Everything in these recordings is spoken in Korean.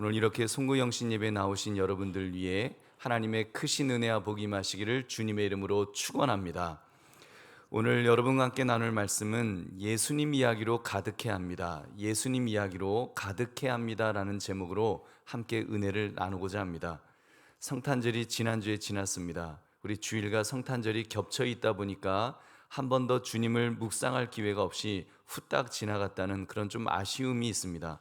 오늘 이렇게 송구영신 예배 나오신 여러분들 위해 하나님의 크신 은혜와 복이 임하시기를 주님의 이름으로 축원합니다. 오늘 여러분과 함께 나눌 말씀은 예수님 이야기로 가득해야 합니다. 예수님 이야기로 가득해야 합니다라는 제목으로 함께 은혜를 나누고자 합니다. 성탄절이 지난주에 지났습니다. 우리 주일과 성탄절이 겹쳐 있다 보니까 한 번 더 주님을 묵상할 기회가 없이 후딱 지나갔다는 그런 좀 아쉬움이 있습니다.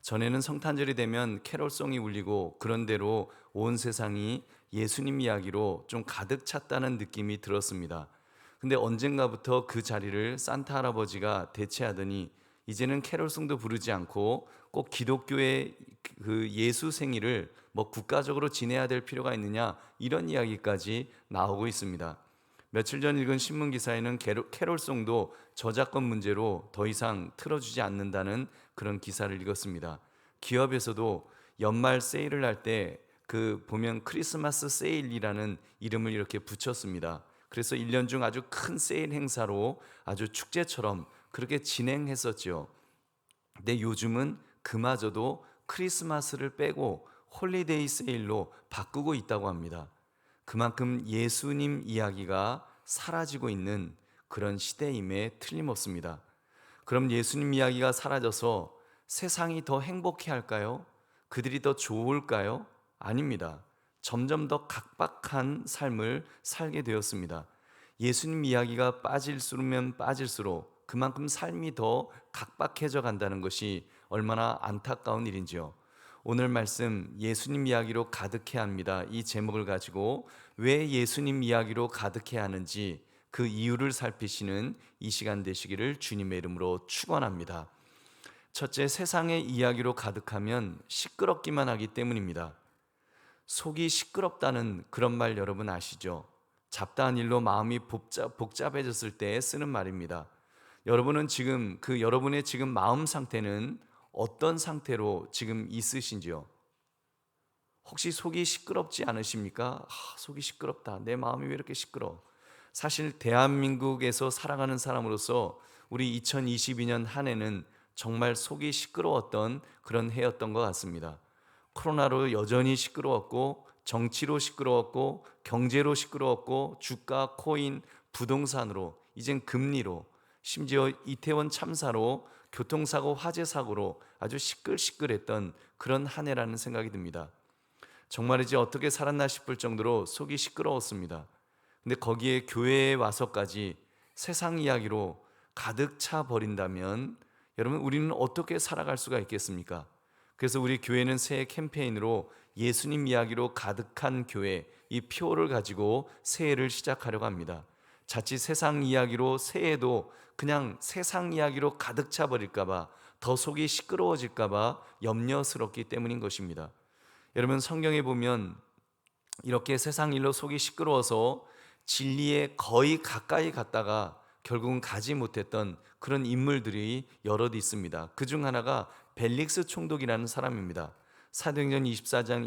전에는 성탄절이 되면 캐롤송이 울리고 그런대로 온 세상이 예수님 이야기로 좀 가득 찼다는 느낌이 들었습니다. 근데 언젠가부터 그 자리를 산타 할아버지가 대체하더니 이제는 캐롤송도 부르지 않고 꼭 기독교의 그 예수 생일을 뭐 국가적으로 지내야 될 필요가 있느냐, 이런 이야기까지 나오고 있습니다. 며칠 전 읽은 신문 기사에는 캐롤송도 저작권 문제로 더 이상 틀어주지 않는다는 그런 기사를 읽었습니다. 기업에서도 연말 세일을 할 때 그 보면 크리스마스 세일이라는 이름을 이렇게 붙였습니다. 그래서 1년 중 아주 큰 세일 행사로 아주 축제처럼 그렇게 진행했었죠. 근데 요즘은 그마저도 크리스마스를 빼고 홀리데이 세일로 바꾸고 있다고 합니다. 그만큼 예수님 이야기가 사라지고 있는 그런 시대임에 틀림없습니다. 그럼 예수님 이야기가 사라져서 세상이 더 행복해 할까요? 그들이 더 좋을까요? 아닙니다. 점점 더 각박한 삶을 살게 되었습니다. 예수님 이야기가 빠질수록 그만큼 삶이 더 각박해져 간다는 것이 얼마나 안타까운 일인지요. 오늘 말씀 예수님 이야기로 가득해야 합니다. 이 제목을 가지고 왜 예수님 이야기로 가득해야 하는지 그 이유를 살피시는 이 시간 되시기를 주님의 이름으로 축원합니다. 첫째, 세상의 이야기로 가득하면 시끄럽기만 하기 때문입니다. 속이 시끄럽다는 그런 말 여러분 아시죠? 잡다한 일로 마음이 복잡해졌을 때 쓰는 말입니다. 여러분은 지금 여러분의 지금 마음 상태는 어떤 상태로 지금 있으신지요? 혹시 속이 시끄럽지 않으십니까? 속이 시끄럽다. 내 마음이 왜 이렇게 시끄러워? 사실 대한민국에서 살아가는 사람으로서 우리 2022년 한 해는 정말 속이 시끄러웠던 그런 해였던 것 같습니다. 코로나로 여전히 시끄러웠고, 정치로 시끄러웠고, 경제로 시끄러웠고, 주가, 코인, 부동산으로, 이젠 금리로, 심지어 이태원 참사로, 교통사고, 화재사고로 아주 시끌시끌했던 그런 한 해라는 생각이 듭니다. 정말이지 어떻게 살았나 싶을 정도로 속이 시끄러웠습니다. 근데 거기에 교회에 와서까지 세상 이야기로 가득 차 버린다면 여러분, 우리는 어떻게 살아갈 수가 있겠습니까? 그래서 우리 교회는 새해 캠페인으로 예수님 이야기로 가득한 교회, 이 표를 가지고 새해를 시작하려고 합니다. 자칫 세상 이야기로 새해도 그냥 세상 이야기로 가득 차 버릴까봐, 더 속이 시끄러워질까봐 염려스럽기 때문인 것입니다. 여러분, 성경에 보면 이렇게 세상 일로 속이 시끄러워서 진리에 거의 가까이 갔다가 결국은 가지 못했던 그런 인물들이 여럿 있습니다. 그중 하나가 벨릭스 총독이라는 사람입니다. 사도행전 24장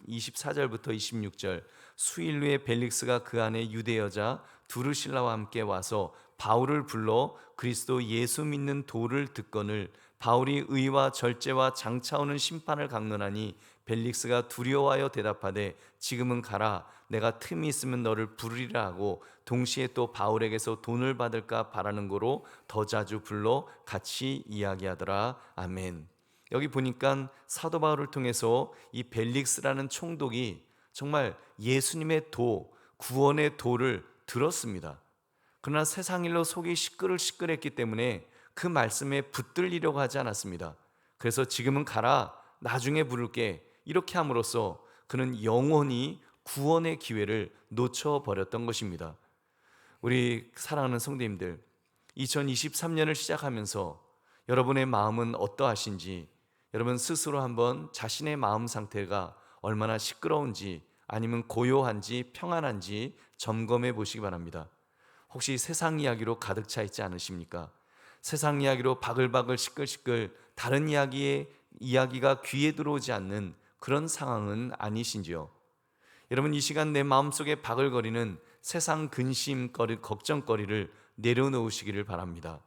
24절부터 26절, 수일 후에 벨릭스가 그 안에 유대 여자 두루실라와 함께 와서 바울을 불러 그리스도 예수 믿는 도를 듣거늘 바울이 의와 절제와 장차 오는 심판을 강론하니 벨릭스가 두려워하여 대답하되 지금은 가라, 내가 틈이 있으면 너를 부르리라 하고 동시에 또 바울에게서 돈을 받을까 바라는 거로 더 자주 불러 같이 이야기하더라. 아멘. 여기 보니까 사도 바울을 통해서 이 벨릭스라는 총독이 정말 예수님의 도, 구원의 도를 들었습니다. 그러나 세상 일로 속이 시끌시끌했기 때문에 그 말씀에 붙들리려고 하지 않았습니다. 그래서 지금은 가라, 나중에 부를게, 이렇게 함으로써 그는 영원히 구원의 기회를 놓쳐버렸던 것입니다. 우리 사랑하는 성도님들, 2023년을 시작하면서 여러분의 마음은 어떠하신지, 여러분 스스로 한번 자신의 마음 상태가 얼마나 시끄러운지 아니면 고요한지 평안한지 점검해 보시기 바랍니다. 혹시 세상 이야기로 가득 차 있지 않으십니까? 세상 이야기로 바글바글 시끌시끌 다른 이야기가 귀에 들어오지 않는 그런 상황은 아니신지요? 여러분, 이 시간 내 마음속에 바글거리는 세상 근심거리, 걱정거리를 내려놓으시기를 바랍니다.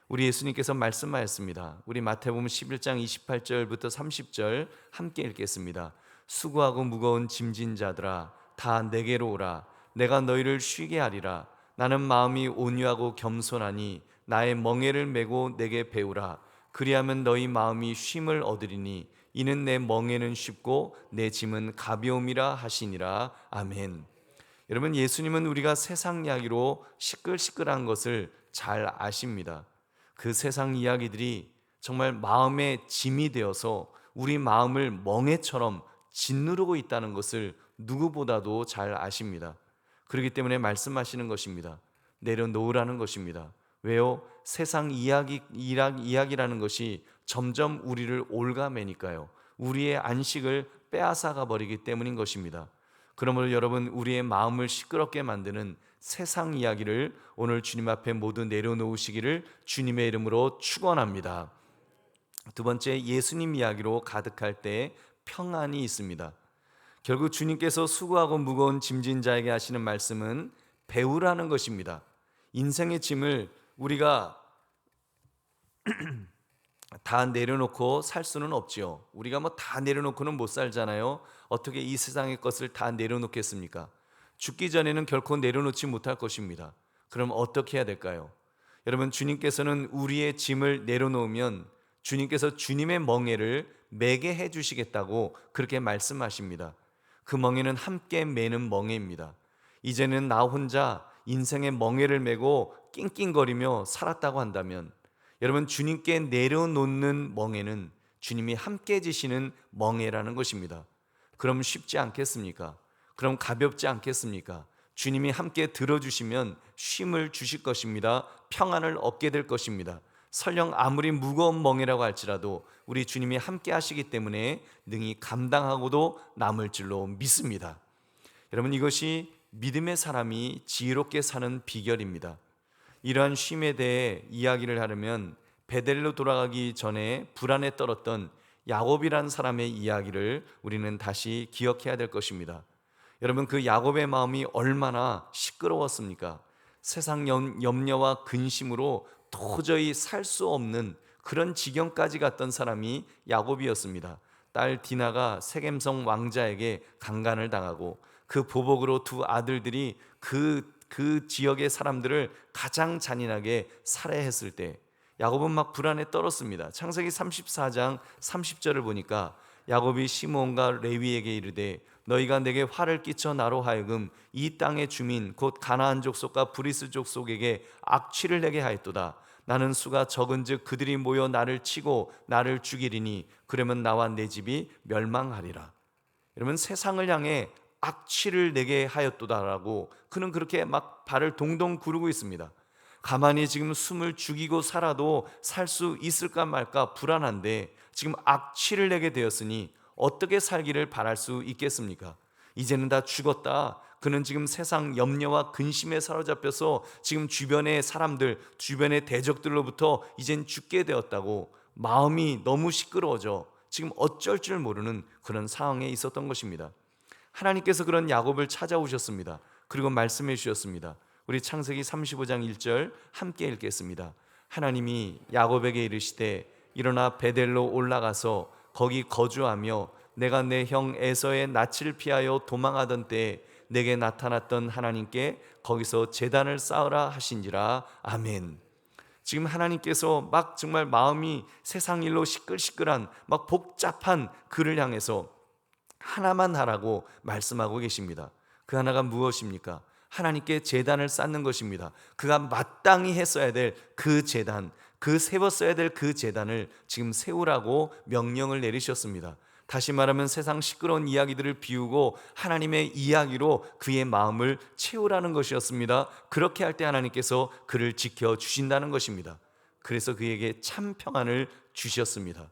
우리 예수님께서 말씀하였습니다. 우리 마태복음 11장 28절부터 30절 함께 읽겠습니다. 수고하고 무거운 짐진 자들아 다 내게로 오라. 내가 너희를 쉬게 하리라. 나는 마음이 온유하고 겸손하니 나의 멍에를 메고 내게 배우라. 그리하면 너희 마음이 쉼을 얻으리니 이는 내 멍에는 쉽고 내 짐은 가벼움이라 하시니라. 아멘. 여러분, 예수님은 우리가 세상 이야기로 시끌시끌한 것을 잘 아십니다. 그 세상 이야기들이 정말 마음의 짐이 되어서 우리 마음을 멍에처럼 짓누르고 있다는 것을 누구보다도 잘 아십니다. 그렇기 때문에 말씀하시는 것입니다. 내려놓으라는 것입니다. 왜요? 세상 이야기라는 것이 점점 우리를 올가매니까요. 우리의 안식을 빼앗아가 버리기 때문인 것입니다. 그러므로 여러분, 우리의 마음을 시끄럽게 만드는 세상 이야기를 오늘 주님 앞에 모두 내려놓으시기를 주님의 이름으로 축원합니다. 두 번째, 예수님 이야기로 가득할 때 평안이 있습니다. 결국 주님께서 수고하고 무거운 짐진 자에게 하시는 말씀은 배우라는 것입니다. 인생의 짐을 우리가 다 내려놓고 살 수는 없지요. 우리가 뭐 다 내려놓고는 못 살잖아요. 어떻게 이 세상의 것을 다 내려놓겠습니까? 죽기 전에는 결코 내려놓지 못할 것입니다. 그럼 어떻게 해야 될까요? 여러분, 주님께서는 우리의 짐을 내려놓으면 주님께서 주님의 멍에를 매게 해주시겠다고 그렇게 말씀하십니다. 그 멍에는 함께 매는 멍에입니다. 이제는 나 혼자 인생의 멍에를 메고 낑낑거리며 살았다고 한다면 여러분, 주님께 내려놓는 멍에는 주님이 함께 지시는 멍에라는 것입니다. 그럼 쉽지 않겠습니까? 그럼 가볍지 않겠습니까? 주님이 함께 들어주시면 쉼을 주실 것입니다. 평안을 얻게 될 것입니다. 설령 아무리 무거운 멍에라고 할지라도 우리 주님이 함께 하시기 때문에 능히 감당하고도 남을 줄로 믿습니다. 여러분, 이것이 믿음의 사람이 지혜롭게 사는 비결입니다. 이러한 쉼에 대해 이야기를 하려면 베델로 돌아가기 전에 불안에 떨었던 야곱이라는 사람의 이야기를 우리는 다시 기억해야 될 것입니다. 여러분, 그 야곱의 마음이 얼마나 시끄러웠습니까? 세상 염려와 근심으로 도저히 살 수 없는 그런 지경까지 갔던 사람이 야곱이었습니다. 딸 디나가 세겜성 왕자에게 강간을 당하고 그 보복으로 두 아들들이 그 지역의 사람들을 가장 잔인하게 살해했을 때 야곱은 막 불안에 떨었습니다. 창세기 34장 30절을 보니까 야곱이 시므온과 레위에게 이르되 너희가 내게 화를 끼쳐 나로 하여금 이 땅의 주민 곧 가나안 족속과 브리스 족속에게 악취를 내게 하였도다. 나는 수가 적은즉 그들이 모여 나를 치고 나를 죽이리니 그러면 나와 내 집이 멸망하리라. 여러분, 세상을 향해 악취를 내게 하였도다라고 그는 그렇게 막 발을 동동 구르고 있습니다. 가만히 지금 숨을 죽이고 살아도 살 수 있을까 말까 불안한데 지금 악취를 내게 되었으니 어떻게 살기를 바랄 수 있겠습니까? 이제는 다 죽었다. 그는 지금 세상 염려와 근심에 사로잡혀서 지금 주변의 사람들, 주변의 대적들로부터 이젠 죽게 되었다고 마음이 너무 시끄러워져 지금 어쩔 줄 모르는 그런 상황에 있었던 것입니다. 하나님께서 그런 야곱을 찾아오셨습니다. 그리고 말씀해 주셨습니다. 우리 창세기 35장 1절 함께 읽겠습니다. 하나님이 야곱에게 이르시되 일어나 베델로 올라가서 거기 거주하며 내가 내 형 에서의 낯을 피하여 도망하던 때에 내게 나타났던 하나님께 거기서 제단을 쌓으라 하신지라. 아멘. 지금 하나님께서 막 정말 마음이 세상 일로 시끌시끌한 막 복잡한 그를 향해서 하나만 하라고 말씀하고 계십니다. 그 하나가 무엇입니까? 하나님께 제단을 쌓는 것입니다. 그가 마땅히 했어야 될 그 제단, 그 세웠어야 될 그 제단을 지금 세우라고 명령을 내리셨습니다. 다시 말하면 세상 시끄러운 이야기들을 비우고 하나님의 이야기로 그의 마음을 채우라는 것이었습니다. 그렇게 할 때 하나님께서 그를 지켜주신다는 것입니다. 그래서 그에게 참 평안을 주셨습니다.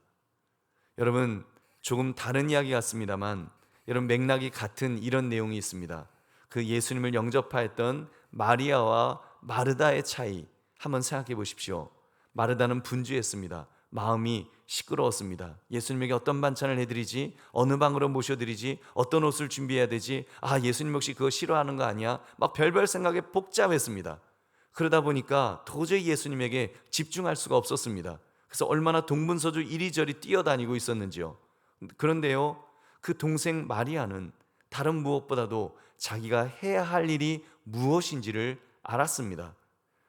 여러분, 조금 다른 이야기 같습니다만 여러분, 맥락이 같은 이런 내용이 있습니다. 그 예수님을 영접하였던 마리아와 마르다의 차이 한번 생각해 보십시오. 마르다는 분주했습니다. 마음이 시끄러웠습니다. 예수님에게 어떤 반찬을 해드리지? 어느 방으로 모셔드리지? 어떤 옷을 준비해야 되지? 예수님 혹시 그거 싫어하는 거 아니야? 막 별별 생각에 복잡했습니다. 그러다 보니까 도저히 예수님에게 집중할 수가 없었습니다. 그래서 얼마나 동분서주 이리저리 뛰어다니고 있었는지요. 그런데요, 그 동생 마리아는 다른 무엇보다도 자기가 해야 할 일이 무엇인지를 알았습니다.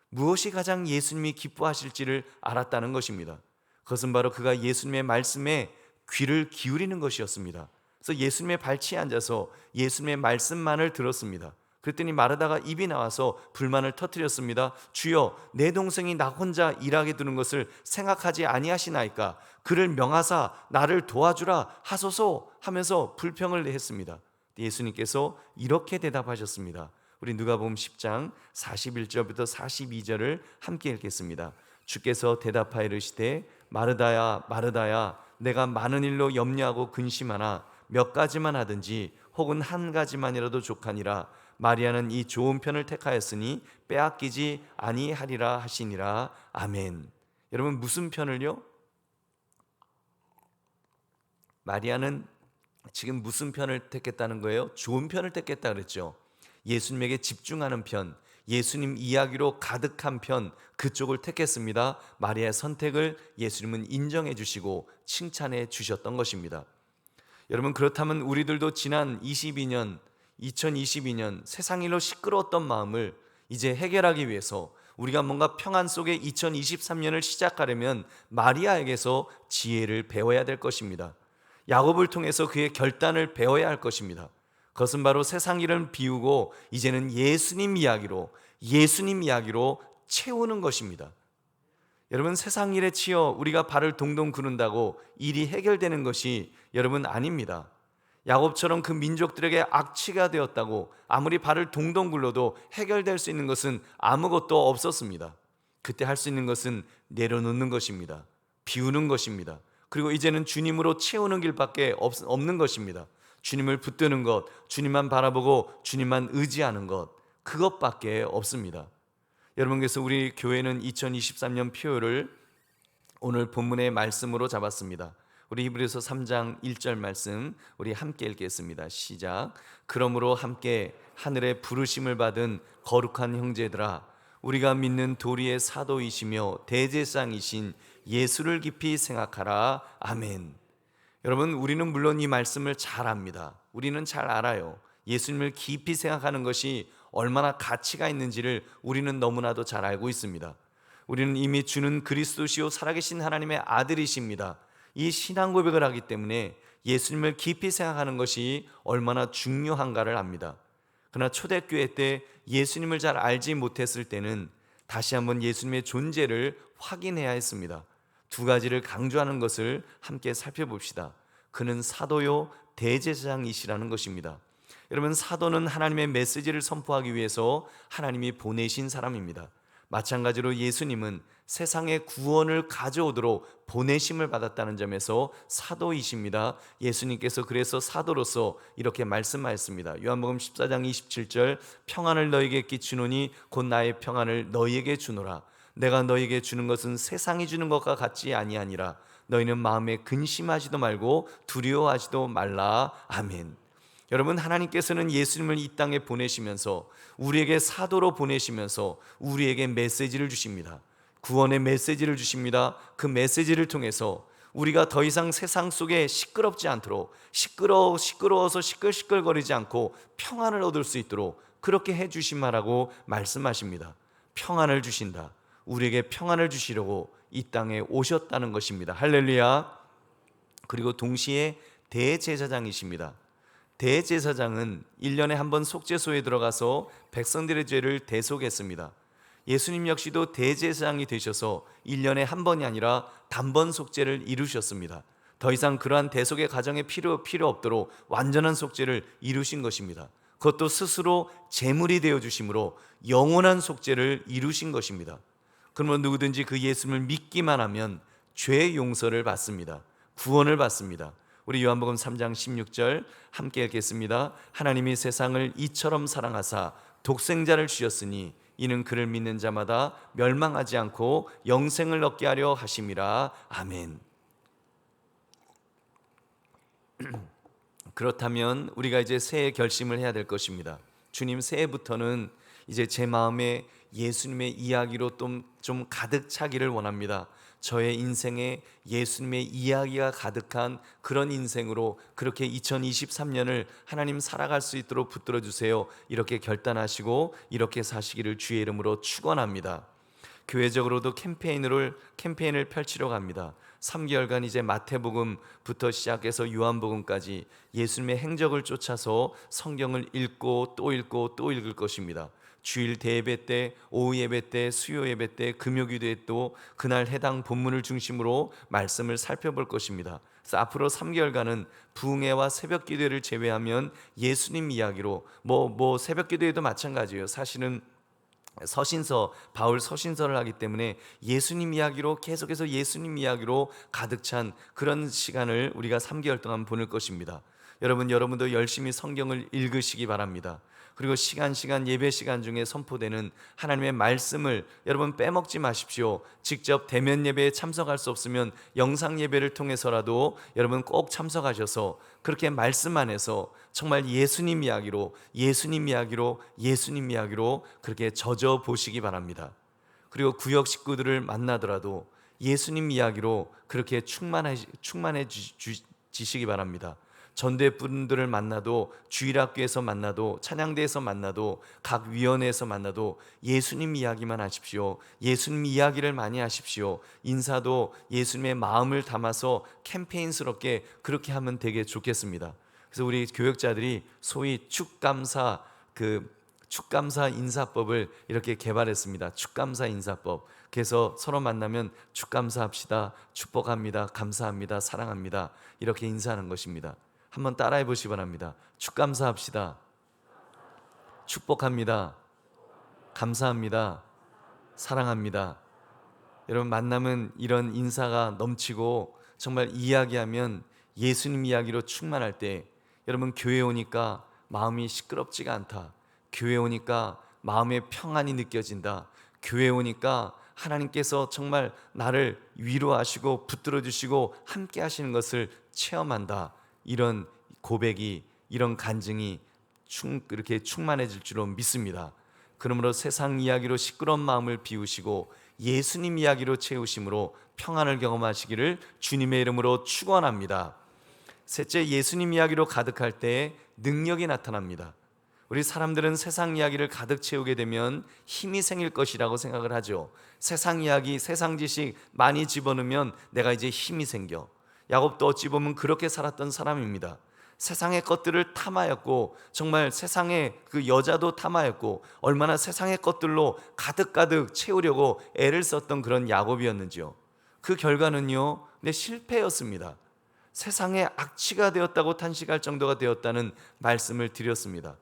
무엇이 가장 예수님이 기뻐하실지를 알았다는 것입니다. 그것은 바로 그가 예수님의 말씀에 귀를 기울이는 것이었습니다. 그래서 예수님의 발치에 앉아서 예수님의 말씀만을 들었습니다. 그랬더니 마르다가 입이 나와서 불만을 터뜨렸습니다. 주여, 내 동생이 나 혼자 일하게 두는 것을 생각하지 아니하시나이까? 그를 명하사 나를 도와주라 하소서 하면서 불평을 했습니다. 예수님께서 이렇게 대답하셨습니다. 우리 누가복음 10장 41절부터 42절을 함께 읽겠습니다. 주께서 대답하여 이르시되 마르다야 마르다야, 내가 많은 일로 염려하고 근심하나 몇 가지만 하든지 혹은 한 가지만이라도 족하니라. 마리아는 이 좋은 편을 택하였으니 빼앗기지 아니하리라 하시니라. 아멘. 여러분, 무슨 편을요? 마리아는 지금 무슨 편을 택했다는 거예요? 좋은 편을 택했다 그랬죠. 예수님에게 집중하는 편, 예수님 이야기로 가득한 편, 그쪽을 택했습니다. 마리아의 선택을 예수님은 인정해 주시고 칭찬해 주셨던 것입니다. 여러분, 그렇다면 우리들도 지난 2022년 세상 일로 시끄러웠던 마음을 이제 해결하기 위해서 우리가 뭔가 평안 속에 2023년을 시작하려면 마리아에게서 지혜를 배워야 될 것입니다. 야곱을 통해서 그의 결단을 배워야 할 것입니다. 그것은 바로 세상 일은 비우고 이제는 예수님 이야기로 채우는 것입니다. 여러분, 세상 일에 치여 우리가 발을 동동 구른다고 일이 해결되는 것이 여러분 아닙니다. 야곱처럼 그 민족들에게 악취가 되었다고 아무리 발을 동동 굴러도 해결될 수 있는 것은 아무것도 없었습니다. 그때 할 수 있는 것은 내려놓는 것입니다. 비우는 것입니다. 그리고 이제는 주님으로 채우는 길밖에 없는 것입니다. 주님을 붙드는 것, 주님만 바라보고 주님만 의지하는 것, 그것밖에 없습니다. 여러분, 그래서 우리 교회는 2023년 표를 오늘 본문의 말씀으로 잡았습니다. 우리 히브리서 3장 1절 말씀 우리 함께 읽겠습니다. 시작. 그러므로 함께 하늘의 부르심을 받은 거룩한 형제들아, 우리가 믿는 도리의 사도이시며 대제사장이신 예수를 깊이 생각하라. 아멘. 여러분, 우리는 물론 이 말씀을 잘 압니다. 우리는 잘 알아요. 예수님을 깊이 생각하는 것이 얼마나 가치가 있는지를 우리는 너무나도 잘 알고 있습니다. 우리는 이미 주는 그리스도시요 살아계신 하나님의 아들이십니다. 이 신앙 고백을 하기 때문에 예수님을 깊이 생각하는 것이 얼마나 중요한가를 압니다. 그러나 초대교회 때 예수님을 잘 알지 못했을 때는 다시 한번 예수님의 존재를 확인해야 했습니다. 두 가지를 강조하는 것을 함께 살펴봅시다. 그는 사도요 대제사장이시라는 것입니다. 여러분, 사도는 하나님의 메시지를 선포하기 위해서 하나님이 보내신 사람입니다. 마찬가지로 예수님은 세상의 구원을 가져오도록 보내심을 받았다는 점에서 사도이십니다. 예수님께서 그래서 사도로서 이렇게 말씀하였습니다. 요한복음 14장 27절, 평안을 너희에게 끼치노니 곧 나의 평안을 너희에게 주노라. 내가 너희에게 주는 것은 세상이 주는 것과 같지 아니하니라. 너희는 마음에 근심하지도 말고 두려워하지도 말라. 아멘. 여러분, 하나님께서는 예수님을 이 땅에 보내시면서 우리에게 사도로 보내시면서 우리에게 메시지를 주십니다. 구원의 메시지를 주십니다. 그 메시지를 통해서 우리가 더 이상 세상 속에 시끄럽지 않도록 시끄러워서 시끌시끌거리지 않고 평안을 얻을 수 있도록 그렇게 해주시마라고 말씀하십니다. 평안을 주신다. 우리에게 평안을 주시려고 이 땅에 오셨다는 것입니다. 할렐루야. 그리고 동시에 대제사장이십니다. 대제사장은 1년에 한 번 속죄소에 들어가서 백성들의 죄를 대속했습니다. 예수님 역시도 대제사장이 되셔서 1년에 한 번이 아니라 단번 속죄를 이루셨습니다. 더 이상 그러한 대속의 과정에 필요 없도록 완전한 속죄를 이루신 것입니다. 그것도 스스로 제물이 되어 주심으로 영원한 속죄를 이루신 것입니다. 그러면 누구든지 그 예수님을 믿기만 하면 죄의 용서를 받습니다. 구원을 받습니다. 우리 요한복음 3장 16절 함께 읽겠습니다. 하나님이 세상을 이처럼 사랑하사 독생자를 주셨으니 이는 그를 믿는 자마다 멸망하지 않고 영생을 얻게 하려 하심이라. 아멘. 그렇다면 우리가 이제 새해 결심을 해야 될 것입니다. 주님, 새해부터는 이제 제 마음에 예수님의 이야기로 좀 가득 차기를 원합니다. 저의 인생에 예수님의 이야기가 가득한 그런 인생으로 그렇게 2023년을 하나님 살아갈 수 있도록 붙들어 주세요. 이렇게 결단하시고 이렇게 사시기를 주의 이름으로 축원합니다. 교회적으로도 캠페인을 펼치러 갑니다. 3개월간 이제 마태복음부터 시작해서 요한복음까지 예수님의 행적을 쫓아서 성경을 읽고 또 읽고 또 읽을 것입니다. 주일 대예배 때, 오후 예배 때, 수요 예배 때, 금요기도에 또 그날 해당 본문을 중심으로 말씀을 살펴볼 것입니다. 그래서 앞으로 3개월간은 부흥회와 새벽기도를 제외하면 예수님 이야기로 새벽기도에도 마찬가지예요. 사실은 바울 서신서를 하기 때문에 예수님 이야기로 계속해서 예수님 이야기로 가득 찬 그런 시간을 우리가 3개월 동안 보낼 것입니다. 여러분도 열심히 성경을 읽으시기 바랍니다. 그리고 시간 예배 시간 중에 선포되는 하나님의 말씀을 여러분 빼먹지 마십시오. 직접 대면 예배에 참석할 수 없으면 영상 예배를 통해서라도 여러분 꼭 참석하셔서 그렇게 말씀 안에서 정말 예수님 이야기로 그렇게 젖어 보시기 바랍니다. 그리고 구역 식구들을 만나더라도 예수님 이야기로 그렇게 충만해지시기 바랍니다. 전도분들을 만나도, 주일학교에서 만나도, 찬양대에서 만나도, 각 위원회에서 만나도 예수님 이야기만 하십시오. 예수님 이야기를 많이 하십시오. 인사도 예수님의 마음을 담아서 캠페인스럽게 그렇게 하면 되게 좋겠습니다. 그래서 우리 교역자들이 소위 축감사 인사법을 이렇게 개발했습니다. 축감사 인사법. 그래서 서로 만나면 축감사합시다, 축복합니다, 감사합니다, 사랑합니다, 이렇게 인사하는 것입니다. 한번 따라해 보시기 바랍니다. 축감사합시다, 축복합니다, 감사합니다, 사랑합니다. 여러분 만나면 이런 인사가 넘치고 정말 이야기하면 예수님 이야기로 충만할 때 여러분 교회 오니까 마음이 시끄럽지가 않다. 교회 오니까 마음의 평안이 느껴진다. 교회 오니까 하나님께서 정말 나를 위로하시고 붙들어 주시고 함께 하시는 것을 체험한다. 이런 고백이, 이런 간증이 그렇게 충만해질 줄로 믿습니다. 그러므로 세상 이야기로 시끄러운 마음을 비우시고 예수님 이야기로 채우심으로 평안을 경험하시기를 주님의 이름으로 축원합니다. 셋째, 예수님 이야기로 가득할 때 능력이 나타납니다. 우리 사람들은 세상 이야기를 가득 채우게 되면 힘이 생길 것이라고 생각을 하죠. 세상 이야기, 세상 지식 많이 집어넣으면 내가 이제 힘이 생겨. 야곱도 어찌 보면 그렇게 살았던 사람입니다. 세상의 것들을 탐하였고 정말 세상의 그 여자도 탐하였고 얼마나 세상의 것들로 가득 채우려고 애를 썼던 그런 야곱이었는지요. 그 결과는요, 실패였습니다. 세상의 악취가 되었다고 탄식할 정도가 되었다는 말씀을 드렸습니다.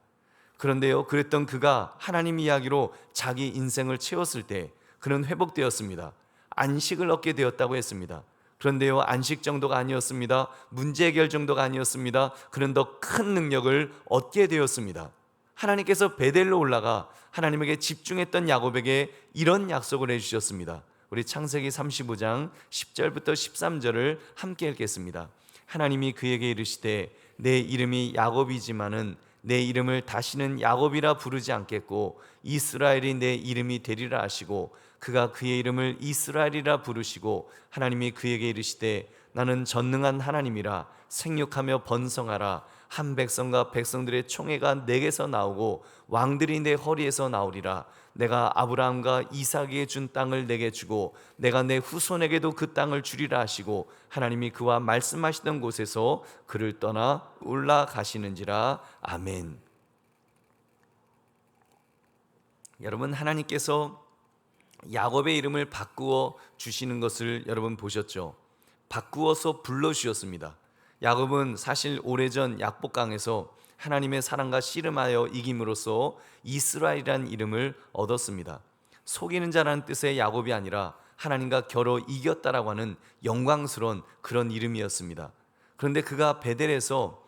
그런데요, 그랬던 그가 하나님 이야기로 자기 인생을 채웠을 때 그는 회복되었습니다. 안식을 얻게 되었다고 했습니다. 그런데요, 안식 정도가 아니었습니다. 문제 해결 정도가 아니었습니다. 그는 더 큰 능력을 얻게 되었습니다. 하나님께서 베델로 올라가 하나님에게 집중했던 야곱에게 이런 약속을 해주셨습니다. 우리 창세기 35장 10절부터 13절을 함께 읽겠습니다. 하나님이 그에게 이르시되 내 이름이 야곱이지만은 내 이름을 다시는 야곱이라 부르지 않겠고 이스라엘이 내 이름이 되리라 하시고 그가 그의 이름을 이스라엘이라 부르시고 하나님이 그에게 이르시되 나는 전능한 하나님이라 생육하며 번성하라 한 백성과 백성들의 총회가 내게서 나오고 왕들이 내 허리에서 나오리라. 내가 아브라함과 이삭에게 준 땅을 내게 주고 내가 내 후손에게도 그 땅을 주리라 하시고 하나님이 그와 말씀하시던 곳에서 그를 떠나 올라가시는지라. 아멘. 여러분, 하나님께서 야곱의 이름을 바꾸어 주시는 것을 여러분 보셨죠? 바꾸어서 불러주셨습니다. 야곱은 사실 오래전 약복강에서 하나님의 사랑과 씨름하여 이김으로써 이스라엘이라는 이름을 얻었습니다. 속이는 자라는 뜻의 야곱이 아니라 하나님과 겨뤄 이겼다라고 하는 영광스러운 그런 이름이었습니다. 그런데 그가 베델에서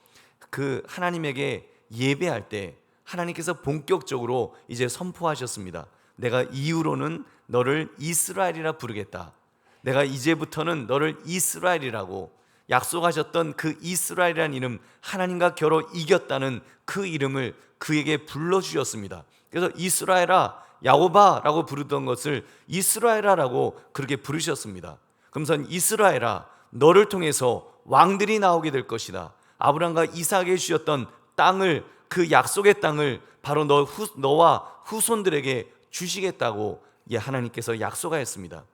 그 하나님에게 예배할 때 하나님께서 본격적으로 이제 선포하셨습니다. 내가 이후로는 너를 이스라엘이라 부르겠다. 내가 이제부터는 너를 이스라엘이라고 약속하셨던 그 이스라엘이라는 이름, 하나님과 겨뤄 이겼다는 그 이름을 그에게 불러주셨습니다. 그래서 이스라엘아 야곱아라고 부르던 것을 이스라엘아라고 그렇게 부르셨습니다. 그러면서 이스라엘아 너를 통해서 왕들이 나오게 될 것이다. 아브라함과 이삭에게 주셨던 땅을, 그 약속의 땅을 바로 너와 후손들에게 주시겠다고 하나님께서 약속하였습니다.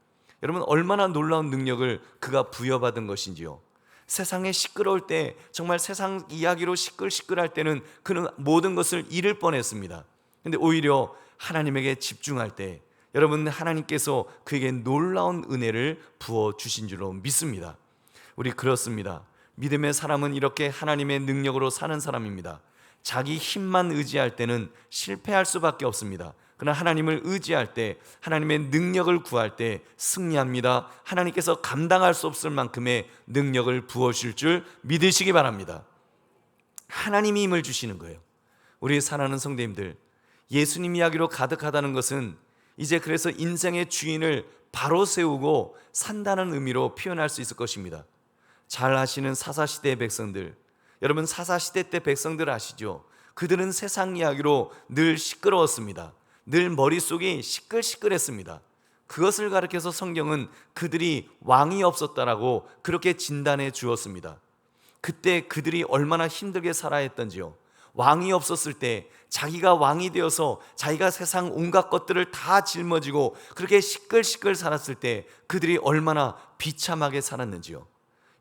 여러분, 얼마나 놀라운 능력을 그가 부여받은 것인지요. 세상에 시끄러울 때, 정말 세상 이야기로 시끌시끌할 때는 그는 모든 것을 잃을 뻔했습니다. 근데 오히려 하나님에게 집중할 때 여러분, 하나님께서 그에게 놀라운 은혜를 부어주신 줄로 믿습니다. 우리 그렇습니다. 믿음의 사람은 이렇게 하나님의 능력으로 사는 사람입니다. 자기 힘만 의지할 때는 실패할 수밖에 없습니다. 그러나 하나님을 의지할 때, 하나님의 능력을 구할 때 승리합니다. 하나님께서 감당할 수 없을 만큼의 능력을 부어주실 줄 믿으시기 바랍니다. 하나님이 힘을 주시는 거예요. 우리 사랑하는 성도님들, 예수님 이야기로 가득하다는 것은 이제 그래서 인생의 주인을 바로 세우고 산다는 의미로 표현할 수 있을 것입니다. 잘 아시는 사사시대의 백성들, 여러분 사사시대 때 백성들 아시죠? 그들은 세상 이야기로 늘 시끄러웠습니다. 늘 머릿속이 시끌시끌했습니다. 그것을 가리켜서 성경은 그들이 왕이 없었다라고 그렇게 진단해 주었습니다. 그때 그들이 얼마나 힘들게 살아야 했던지요. 왕이 없었을 때 자기가 왕이 되어서 자기가 세상 온갖 것들을 다 짊어지고 그렇게 시끌시끌 살았을 때 그들이 얼마나 비참하게 살았는지요.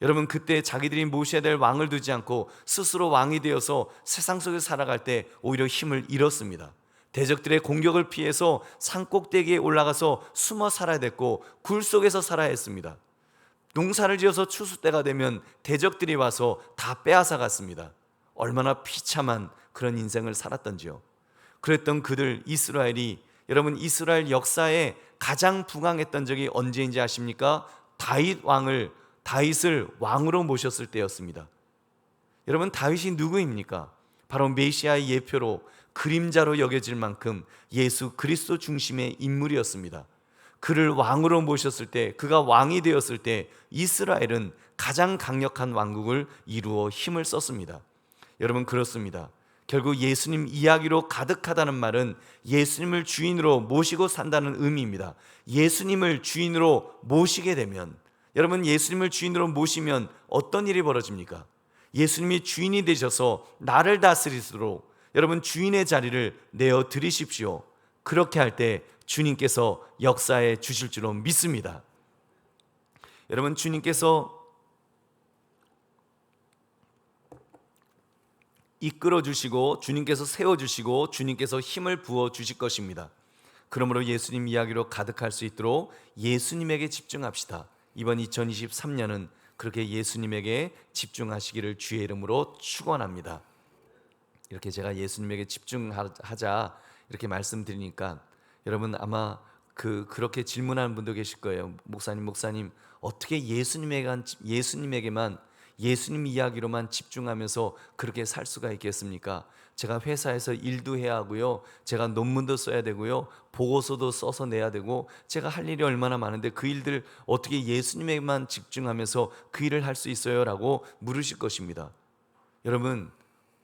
여러분, 그때 자기들이 모셔야 될 왕을 두지 않고 스스로 왕이 되어서 세상 속에 살아갈 때 오히려 힘을 잃었습니다. 대적들의 공격을 피해서 산꼭대기에 올라가서 숨어 살아야 됐고 굴 속에서 살아야 했습니다. 농사를 지어서 추수 때가 되면 대적들이 와서 다 빼앗아 갔습니다. 얼마나 비참한 그런 인생을 살았던지요. 그랬던 그들 이스라엘이, 여러분 이스라엘 역사에 가장 부강했던 적이 언제인지 아십니까? 다윗을 왕으로 모셨을 때였습니다. 여러분, 다윗이 누구입니까? 바로 메시아의 예표로 그림자로 여겨질 만큼 예수 그리스도 중심의 인물이었습니다. 그를 왕으로 모셨을 때, 그가 왕이 되었을 때 이스라엘은 가장 강력한 왕국을 이루어 힘을 썼습니다. 여러분, 그렇습니다. 결국 예수님 이야기로 가득하다는 말은 예수님을 주인으로 모시고 산다는 의미입니다. 예수님을 주인으로 모시게 되면, 여러분 예수님을 주인으로 모시면 어떤 일이 벌어집니까? 예수님이 주인이 되셔서 나를 다스리도록 여러분 주인의 자리를 내어 드리십시오. 그렇게 할 때 주님께서 역사해 주실 줄로 믿습니다. 여러분, 주님께서 이끌어 주시고 주님께서 세워 주시고 주님께서 힘을 부어 주실 것입니다. 그러므로 예수님 이야기로 가득할 수 있도록 예수님에게 집중합시다. 이번 2023년은 그렇게 예수님에게 집중하시기를 주의 이름으로 축원합니다. 이렇게 제가 예수님에게 집중하자 이렇게 말씀드리니까 여러분 아마 그렇게 질문하는 분도 계실 거예요. 목사님 어떻게 예수님에게만 예수님 이야기로만 집중하면서 그렇게 살 수가 있겠습니까? 제가 회사에서 일도 해야 하고요, 제가 논문도 써야 되고요, 보고서도 써서 내야 되고, 제가 할 일이 얼마나 많은데 그 일들 어떻게 예수님에게만 집중하면서 그 일을 할 수 있어요? 라고 물으실 것입니다. 여러분,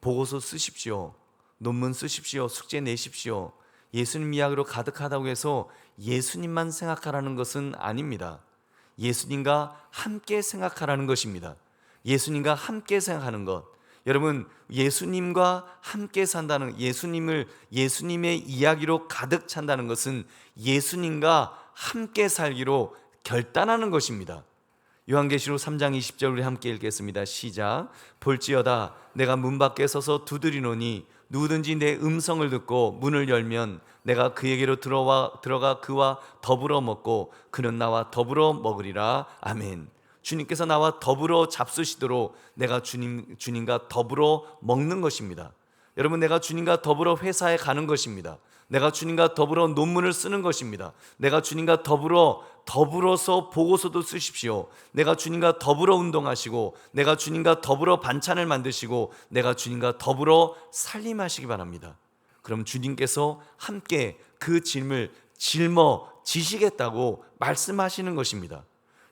보고서 쓰십시오, 논문 쓰십시오, 숙제 내십시오. 예수님 이야기로 가득하다고 해서 예수님만 생각하라는 것은 아닙니다. 예수님과 함께 생각하라는 것입니다. 예수님과 함께 생각하는 것, 여러분 예수님과 함께 산다는, 예수님의 이야기로 가득 찬다는 것은 예수님과 함께 살기로 결단하는 것입니다. 요한계시록 3장 20절 우리 함께 읽겠습니다. 시작. 볼지어다 내가 문 밖에 서서 두드리노니 누구든지 내 음성을 듣고 문을 열면 내가 그에게로 들어가 그와 더불어 먹고 그는 나와 더불어 먹으리라. 아멘. 주님께서 나와 더불어 잡수시도록 내가 주님과 더불어 먹는 것입니다. 여러분, 내가 주님과 더불어 회사에 가는 것입니다. 내가 주님과 더불어 논문을 쓰는 것입니다. 내가 주님과 더불어서 보고서도 쓰십시오. 내가 주님과 더불어 운동하시고, 내가 주님과 더불어 반찬을 만드시고, 내가 주님과 더불어 살림하시기 바랍니다. 그럼 주님께서 함께 그 짐을 짊어지시겠다고 말씀하시는 것입니다.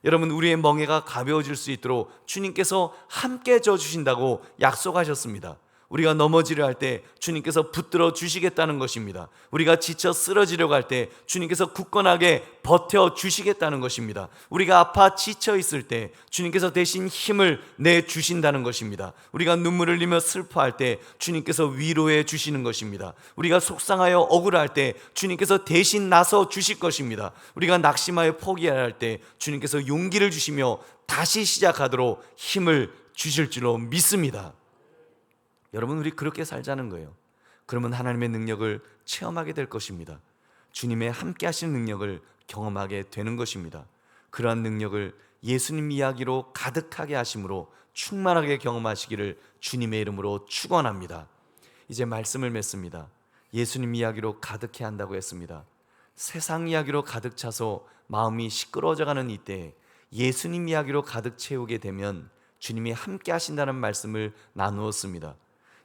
여러분, 우리의 멍에가 가벼워질 수 있도록 주님께서 함께 져주신다고 약속하셨습니다. 우리가 넘어지려 할 때 주님께서 붙들어 주시겠다는 것입니다. 우리가 지쳐 쓰러지려고 할 때 주님께서 굳건하게 버텨 주시겠다는 것입니다. 우리가 아파 지쳐 있을 때 주님께서 대신 힘을 내 주신다는 것입니다. 우리가 눈물을 흘리며 슬퍼할 때 주님께서 위로해 주시는 것입니다. 우리가 속상하여 억울할 때 주님께서 대신 나서 주실 것입니다. 우리가 낙심하여 포기해야 할 때 주님께서 용기를 주시며 다시 시작하도록 힘을 주실 줄로 믿습니다. 여러분, 우리 그렇게 살자는 거예요. 그러면 하나님의 능력을 체험하게 될 것입니다. 주님의 함께 하시는 능력을 경험하게 되는 것입니다. 그러한 능력을 예수님 이야기로 가득하게 하심으로 충만하게 경험하시기를 주님의 이름으로 축원합니다. 이제 말씀을 맺습니다. 예수님 이야기로 가득해 한다고 했습니다. 세상 이야기로 가득 차서 마음이 시끄러워져가는 이때에 예수님 이야기로 가득 채우게 되면 주님이 함께 하신다는 말씀을 나누었습니다.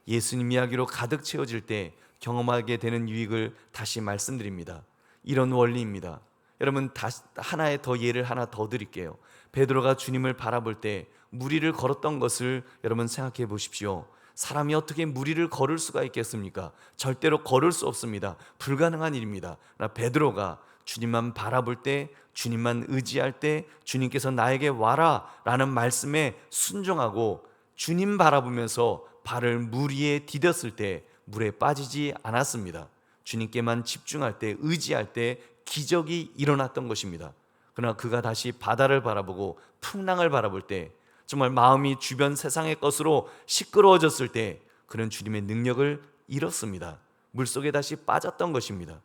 예수님 이야기로 가득 채워질 때 경험하게 되는 유익을 다시 말씀드립니다. 이런 원리입니다. 여러분, 하나의 더 예를 하나 더 드릴게요. 베드로가 주님을 바라볼 때 무리를 걸었던 것을 여러분 생각해 보십시오. 사람이 어떻게 무리를 걸을 수가 있겠습니까? 절대로 걸을 수 없습니다. 불가능한 일입니다. 그러나 베드로가 주님만 바라볼 때, 주님만 의지할 때 주님께서 나에게 와라 라는 말씀에 순종하고 주님 바라보면서 발을 물 위에 디뎠을 때 물에 빠지지 않았습니다. 주님께만 집중할 때, 의지할 때 기적이 일어났던 것입니다. 그러나 그가 다시 바다를 바라보고 풍랑을 바라볼 때, 정말 마음이 주변 세상의 것으로 시끄러워졌을 때 그는 주님의 능력을 잃었습니다. 물속에 다시 빠졌던 것입니다.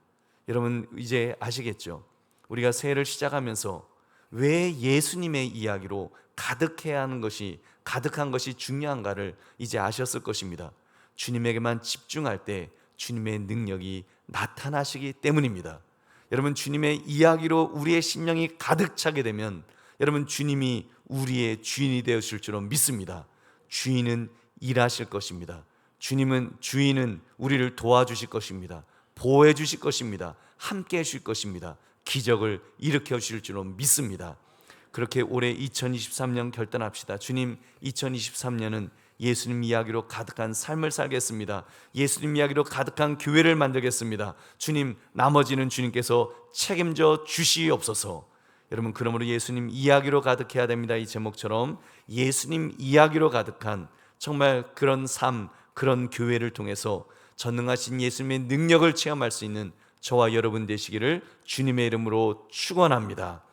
여러분, 이제 아시겠죠? 우리가 새해를 시작하면서 왜 예수님의 이야기로 가득한 것이 중요한가를 이제 아셨을 것입니다. 주님에게만 집중할 때 주님의 능력이 나타나시기 때문입니다. 여러분, 주님의 이야기로 우리의 심령이 가득 차게 되면 여러분, 주님이 우리의 주인이 되으실 줄로 믿습니다. 주인은 일하실 것입니다. 주인은 우리를 도와주실 것입니다. 보호해 주실 것입니다. 함께 해주실 것입니다. 기적을 일으켜 주실 줄로 믿습니다. 그렇게 올해 2023년 결단합시다. 주님, 2023년은 예수님 이야기로 가득한 삶을 살겠습니다. 예수님 이야기로 가득한 교회를 만들겠습니다. 주님, 나머지는 주님께서 책임져 주시옵소서. 여러분, 그러므로 예수님 이야기로 가득해야 됩니다. 이 제목처럼 예수님 이야기로 가득한 정말 그런 삶, 그런 교회를 통해서 전능하신 예수님의 능력을 체험할 수 있는 저와 여러분 되시기를 주님의 이름으로 축원합니다.